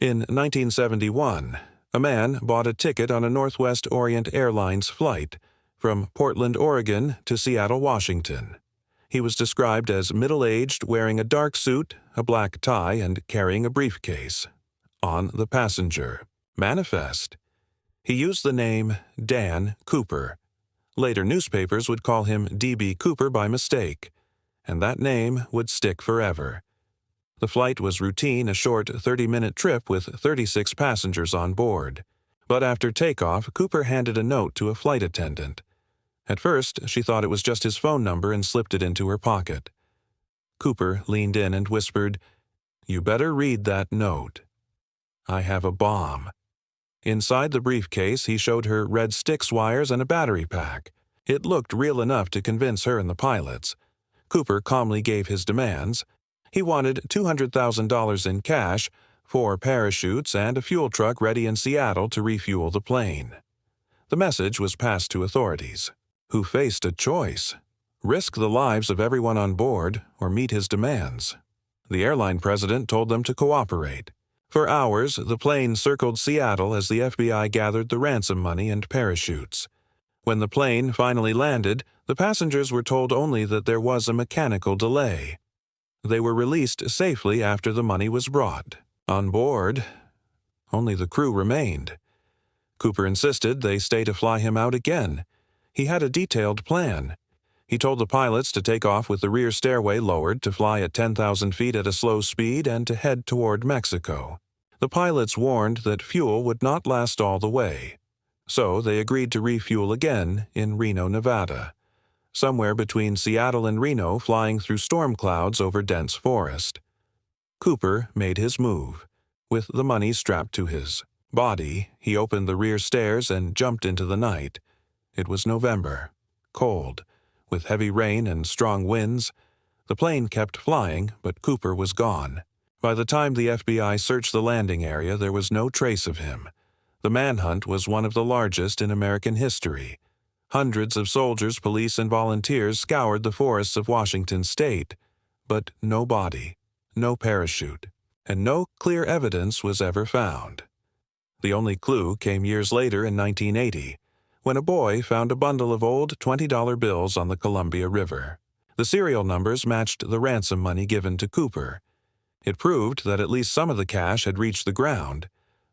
In 1971, a man bought a ticket on a Northwest Orient Airlines flight from Portland, Oregon to Seattle, Washington. He was described as middle-aged, wearing a dark suit, a black tie, and carrying a briefcase. On the passenger manifest, he used the name Dan Cooper. Later newspapers would call him D.B. Cooper by mistake, and that name would stick forever. The flight was routine, a short 30-minute trip with 36 passengers on board. But after takeoff, Cooper handed a note to a flight attendant. At first, she thought it was just his phone number and slipped it into her pocket. Cooper leaned in and whispered, "You better read that note. I have a bomb." Inside the briefcase, he showed her red Styx wires and a battery pack. It looked real enough to convince her and the pilots. Cooper calmly gave his demands. He wanted $200,000 in cash, 4 parachutes, and a fuel truck ready in Seattle to refuel the plane. The message was passed to authorities, who faced a choice: risk the lives of everyone on board or meet his demands. The airline president told them to cooperate. For hours, the plane circled Seattle as the FBI gathered the ransom money and parachutes. When the plane finally landed, the passengers were told only that there was a mechanical delay. They were released safely after the money was brought. On board, only the crew remained. Cooper insisted they stay to fly him out again. He had a detailed plan. He told the pilots to take off with the rear stairway lowered, to fly at 10,000 feet at a slow speed, and to head toward Mexico. The pilots warned that fuel would not last all the way, so they agreed to refuel again in Reno, Nevada, somewhere between Seattle and Reno, flying through storm clouds over dense forest. Cooper made his move. With the money strapped to his body, he opened the rear stairs and jumped into the night. It was November, cold, with heavy rain and strong winds. The plane kept flying, but Cooper was gone. By the time the FBI searched the landing area, there was no trace of him. The manhunt was one of the largest in American history. Hundreds of soldiers, police, and volunteers scoured the forests of Washington state, but no body, no parachute, and no clear evidence was ever found. The only clue came years later in 1980, when a boy found a bundle of old $20 bills on the Columbia River. The serial numbers matched the ransom money given to Cooper. It proved that at least some of the cash had reached the ground,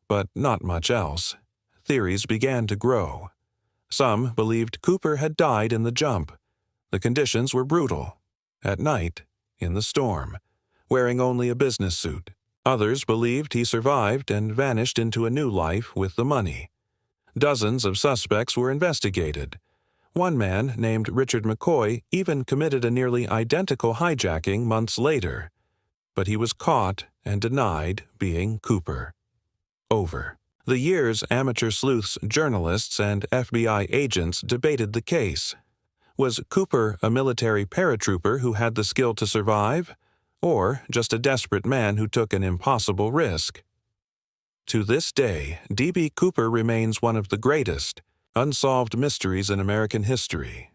but not much else. Theories began to grow. Some believed Cooper had died in the jump. The conditions were brutal. At night, in the storm, wearing only a business suit. Others believed he survived and vanished into a new life with the money. Dozens of suspects were investigated. One man, named Richard McCoy, even committed a nearly identical hijacking months later. But he was caught and denied being Cooper. Over the years, amateur sleuths, journalists, and FBI agents debated the case. Was Cooper a military paratrooper who had the skill to survive, or just a desperate man who took an impossible risk? To this day, D.B. Cooper remains one of the greatest unsolved mysteries in American history.